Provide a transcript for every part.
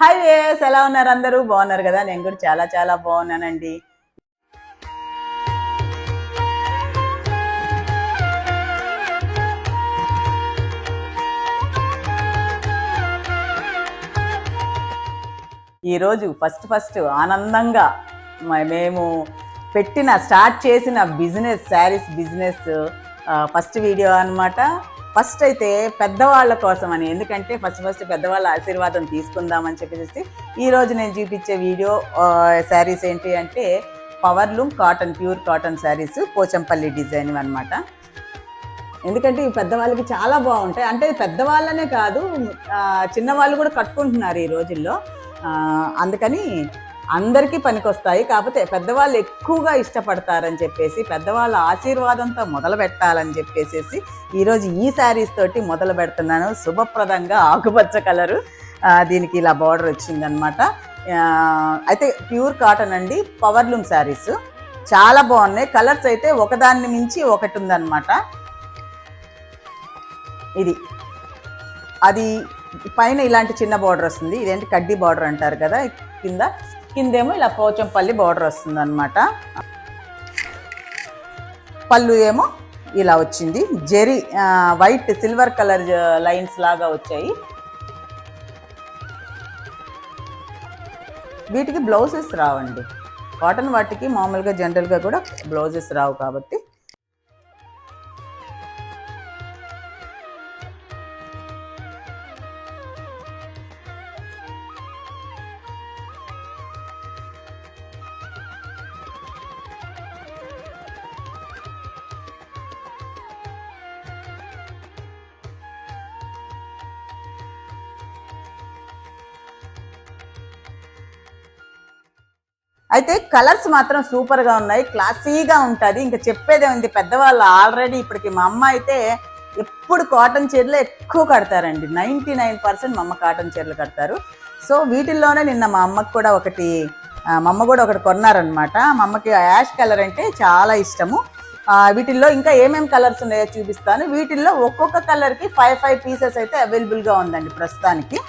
Hi వేస్, ఎలా ఉన్నారు? అందరూ బాగున్నారు కదా? నేను కూడా చాలా చాలా బాగున్నానండి. ఈరోజు ఫస్ట్ ఆనందంగా మేము స్టార్ట్ చేసిన business, saris business first video అనమాట. ఫస్ట్ అయితే పెద్దవాళ్ళ కోసం అని, ఎందుకంటే ఫస్ట్ పెద్దవాళ్ళ ఆశీర్వాదం తీసుకుందామని చెప్పేసి ఈరోజు నేను చూపించే వీడియో శారీస్ ఏంటి అంటే powerloom cotton, pure cotton saris, Pochampally design అనమాట. ఎందుకంటే ఈ పెద్దవాళ్ళకి చాలా బాగుంటాయి. అంటే పెద్దవాళ్ళనే కాదు, చిన్నవాళ్ళు కూడా కట్టుకుంటున్నారు ఈ రోజుల్లో. అందుకని అందరికీ పనికొస్తాయి. కాకపోతే పెద్దవాళ్ళు ఎక్కువగా ఇష్టపడతారని చెప్పేసి, పెద్దవాళ్ళ ఆశీర్వాదంతో మొదలు పెట్టాలని చెప్పేసి ఈరోజు ఈ శారీస్ తోటి మొదలు పెడుతున్నాను. శుభప్రదంగా ఆకుపచ్చ కలరు, దీనికి ఇలా బార్డర్ వచ్చిందనమాట. అయితే ప్యూర్ కాటన్ అండి, పవర్లూమ్ శారీస్ చాలా బాగున్నాయి. కలర్స్ అయితే ఒకదాన్ని మించి ఒకటి ఉందన్నమాట. అది పైన ఇలాంటి చిన్న బార్డర్ వస్తుంది. ఇదేంటి కడ్డీ బార్డర్ అంటారు కదా, కిందేమో ఇలా పోచంపల్లి బార్డర్ వస్తుంది అనమాట. పళ్ళు ఏమో ఇలా వచ్చింది, zari white silver colour lines లాగా వచ్చాయి. వీటికి బ్లౌజెస్ రావండి, కాటన్ వాటికి మామూలుగా జనరల్గా కూడా బ్లౌజెస్ రావు కాబట్టి. అయితే కలర్స్ మాత్రం సూపర్గా ఉన్నాయి, క్లాసీగా ఉంటుంది. ఇంకా చెప్పేదే ఉంది. పెద్దవాళ్ళు ఆల్రెడీ ఇప్పటికి మా అమ్మ అయితే ఎప్పుడు కాటన్ చీరలు ఎక్కువ కడతారండి. 99% మా అమ్మ కాటన్ చీరలు కడతారు. సో వీటిల్లోనే నిన్న మా అమ్మకు కూడా మా అమ్మ కూడా ఒకటి కొన్నారనమాట. మా అమ్మకి యాష్ కలర్ అంటే చాలా ఇష్టము. వీటిల్లో ఇంకా ఏమేమి కలర్స్ ఉన్నాయో చూపిస్తాను. వీటిల్లో ఒక్కొక్క కలర్కి 5 పీసెస్ అయితే అవైలబుల్గా ఉందండి ప్రస్తుతానికి.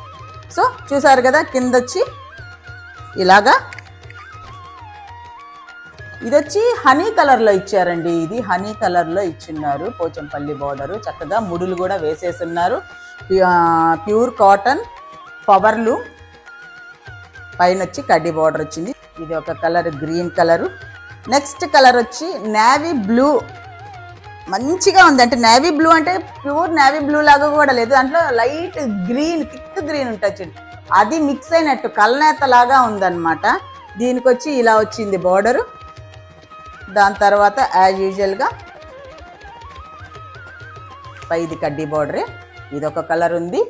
సో చూసారు కదా, కింద వచ్చి ఇలాగా, ఇది వచ్చి హనీ కలర్లో ఇచ్చారండి. ఇది హనీ కలర్లో ఇచ్చిన్నారు, పోచంపల్లి బోర్డరు. చక్కగా ముడులు కూడా వేసేస్తున్నారు. ప్యూర్ కాటన్ పవర్లూమ్, పైన వచ్చి కడ్డీ బార్డర్ వచ్చింది. ఇది ఒక colour, green colour. Next colour వచ్చి నేవీ బ్లూ, మంచిగా ఉంది. అంటే నేవీ బ్లూ అంటే ప్యూర్ నేవీ బ్లూ లాగా కూడా లేదు, దాంట్లో లైట్ గ్రీన్, థిక్ గ్రీన్ ఉంటుంది, అది మిక్స్ అయినట్టు కలనేత లాగా ఉందన్నమాట. దీనికి వచ్చి ఇలా వచ్చింది బార్డరు. దాని తర్వాత యాజ్ యూజువల్గా పైది కడ్డీ బార్డరే. ఇదొక కలర్ ఉంది.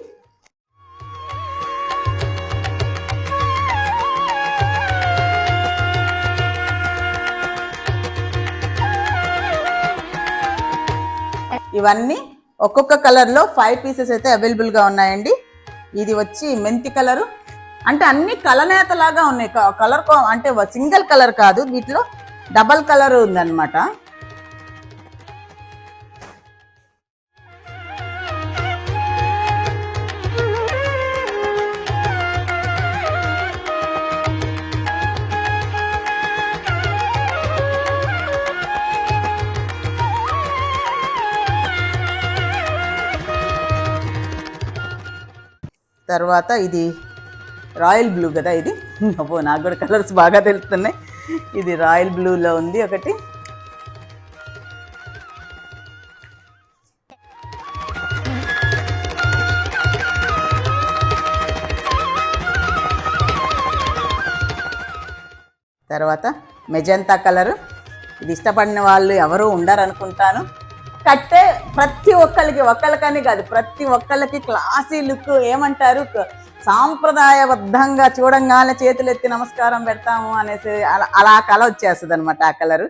ఇవన్నీ ఒక్కొక్క కలర్లో 5 పీసెస్ అయితే అవైలబుల్గా ఉన్నాయండి. ఇది వచ్చి మెంతి కలరు. అంటే అన్ని కలనేతలాగా ఉన్నాయి. కలర్ అంటే సింగిల్ కలర్ కాదు, వీటిలో డబల్ కలర్ ఉందన్నమాట. తర్వాత ఇది రాయల్ బ్లూ కదా, ఇది నాకు కూడా కలర్స్ బాగా తెలుస్తున్నాయి. ఇది రాయల్ బ్లూలో ఉంది ఒకటి. తర్వాత మెజంతా కలరు. ఇది ఇష్టపడిన వాళ్ళు ఎవరు ఉండరు అనుకుంటాను. కట్టే ప్రతి ఒక్కళ్ళకని కాదు, ప్రతి ఒక్కళ్ళకి క్లాసీ లుక్, ఏమంటారు, సాంప్రదాయబద్ధంగా చూడంగానే చేతులు ఎత్తి నమస్కారం పెడతాము అనేసి అలా కల వచ్చేస్తుంది అనమాట ఆ కలరు.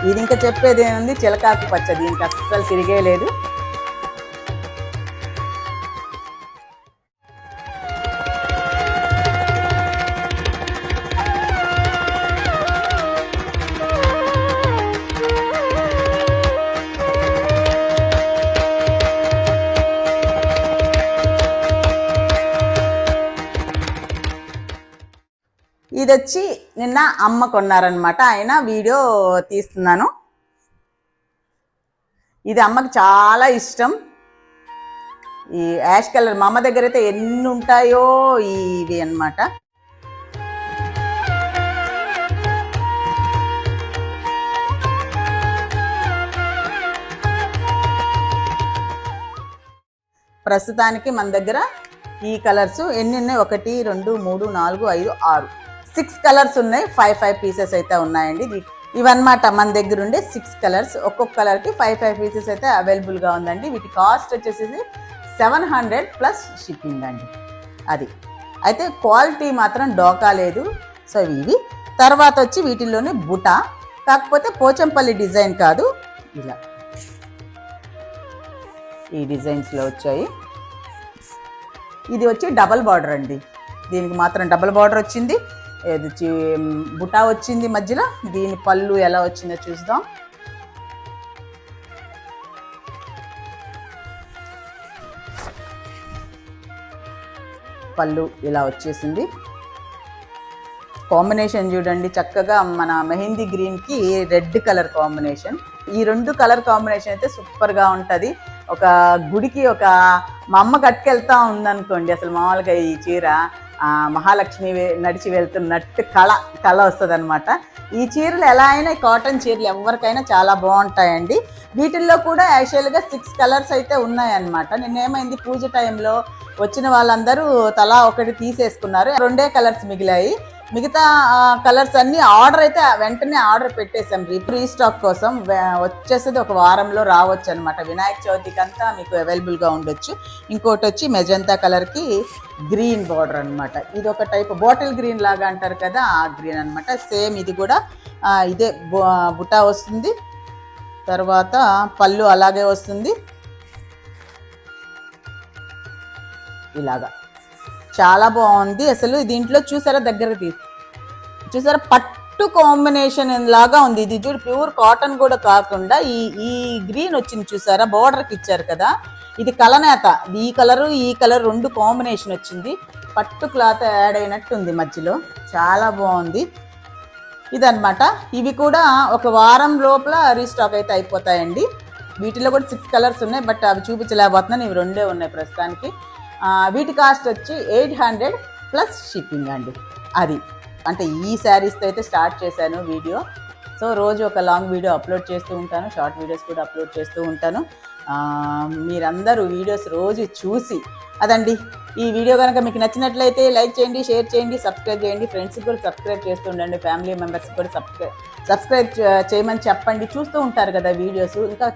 ఇది ఇంకా చెప్పేది ఏముంది, చిలకాకు పచ్చ, దీనికి అస్సలు తిరిగే లేదు. ఇది వచ్చి నిన్న అమ్మ కొన్నారనమాట, ఆయన వీడియో తీస్తున్నాను. ఇది అమ్మకి చాలా ఇష్టం, ఈ యాష్ కలర్. మా అమ్మ దగ్గర అయితే ఎన్ని ఉంటాయో ఇవి అన్నమాట. ప్రస్తుతానికి మన దగ్గర ఈ కలర్స్ ఎన్ని ఉన్నాయి, 1 2 3 4 5 6 6 కలర్స్ ఉన్నాయి. 5 పీసెస్ అయితే ఉన్నాయండి. ఇవన్నమాట మన దగ్గర ఉండే 6 కలర్స్. ఒక్కొక్క కలర్కి 5 పీసెస్ అయితే అవైలబుల్గా ఉందండి. వీటి కాస్ట్ వచ్చేసి 700 ప్లస్ షిప్పింగ్ అండి. అది అయితే క్వాలిటీ మాత్రం డోకా లేదు. సో ఇవి తర్వాత వచ్చి వీటిల్లోనే బుటా, కాకపోతే పోచంపల్లి డిజైన్ కాదు, ఇలా ఈ డిజైన్స్లో వచ్చాయి. ఇది వచ్చి డబల్ బార్డర్ అండి, దీనికి మాత్రం డబల్ బార్డర్ వచ్చింది. ఇది బుటా వచ్చింది మధ్యలో. దీని పళ్ళు ఎలా వచ్చిందో చూద్దాం. పళ్ళు ఇలా వచ్చేసింది. కాంబినేషన్ చూడండి చక్కగా, మన మెహందీ గ్రీన్కి రెడ్ కలర్ కాంబినేషన్. ఈ 2 కలర్ కాంబినేషన్ అయితే సూపర్గా ఉంటుంది. ఒక గుడికి మా అమ్మ కట్టుకెళ్తా ఉందనుకోండి, అసలు మామూలుగా ఈ చీర మహాలక్ష్మి నడిచి వెళ్తున్నట్టు కళ వస్తుంది అనమాట. ఈ చీరలు ఎలా అయినా, కాటన్ చీరలు ఎవరికైనా చాలా బాగుంటాయండి. వీటిల్లో కూడా యాక్చువల్గా 6 కలర్స్ అయితే ఉన్నాయన్నమాట. నిన్నేమైంది, పూజ టైంలో వచ్చిన వాళ్ళందరూ తలా ఒకటి తీసేసుకున్నారు, 2 కలర్స్ మిగిలాయి. మిగతా కలర్స్ అన్నీ ఆర్డర్ అయితే వెంటనే ఆర్డర్ పెట్టేసాం రీస్టాక్ కోసం. వచ్చేసేది ఒక వారంలో రావచ్చు అనమాట. వినాయక చవితికి అంతా మీకు అవైలబుల్గా ఉండొచ్చు. ఇంకోటి వచ్చి మెజంతా కలర్కి గ్రీన్ బార్డర్ అనమాట. ఇది ఒక టైప్ బాటిల్ గ్రీన్ లాగా అంటారు కదా, ఆ గ్రీన్ అనమాట. సేమ్ ఇది కూడా ఇదే బుటా వస్తుంది. తర్వాత పళ్ళు అలాగే వస్తుంది, ఇలాగా చాలా బాగుంది. అసలు దీంట్లో చూసారా, దగ్గర చూసారా, పట్టు కాంబినేషన్ లాగా ఉంది. ఇది చూడు, ప్యూర్ కాటన్ కూడా కాకుండా ఈ గ్రీన్ వచ్చింది చూసారా, బార్డర్కి ఇచ్చారు కదా, ఇది కలనేత. ఈ కలరు ఈ కలర్ 2 కాంబినేషన్ వచ్చింది. పట్టు క్లాత్ యాడ్ అయినట్టు ఉంది మధ్యలో, చాలా బాగుంది ఇదన్నమాట. ఇవి కూడా ఒక వారం లోపల రీస్టాక్ అయితే అయిపోతాయండి. వీటిలో కూడా 6 కలర్స్ ఉన్నాయి, బట్ అవి చూపించలేకపోతున్నాను. ఇవి 2 ఉన్నాయి ప్రస్తుతానికి. వీటి కాస్ట్ వచ్చి 800 ప్లస్ షిప్పింగ్ అండి. అది అంటే ఈ శారీస్తో అయితే స్టార్ట్ చేశాను వీడియో. సో రోజు ఒక లాంగ్ వీడియో అప్లోడ్ చేస్తూ ఉంటాను, షార్ట్ వీడియోస్ కూడా అప్లోడ్ చేస్తూ ఉంటాను. మీరందరూ వీడియోస్ రోజు చూసి, అదండి ఈ వీడియో కనుక మీకు నచ్చినట్లయితే లైక్ చేయండి, షేర్ చేయండి, సబ్స్క్రైబ్ చేయండి. ఫ్రెండ్స్కి కూడా సబ్స్క్రైబ్ చేస్తూ ఉండండి, ఫ్యామిలీ మెంబర్స్కి కూడా సబ్స్క్రైబ్ చేయమని చెప్పండి. చూస్తూ ఉంటారు కదా వీడియోస్. ఇంకా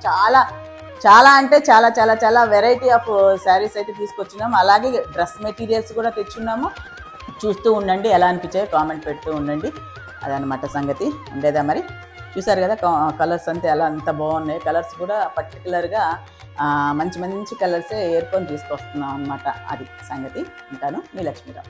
చాలా అంటే చాలా వెరైటీ ఆఫ్ శారీస్ అయితే తీసుకొచ్చినాము. అలాగే డ్రెస్ మెటీరియల్స్ కూడా తెచ్చున్నాము. చూస్తూ ఉండండి, ఎలా అనిపించాయో కామెంట్ పెడుతూ ఉండండి. అదనమాట సంగతి. ఉండేదా మరి, చూసారు కదా కలర్స్ అంతే ఎలా అంత బాగున్నాయి. కలర్స్ కూడా పర్టికులర్గా మంచి కలర్సే ఏర్కొని తీసుకొస్తున్నాం అనమాట. అది సంగతి. ఉంటాను, మీ లక్ష్మీరావు.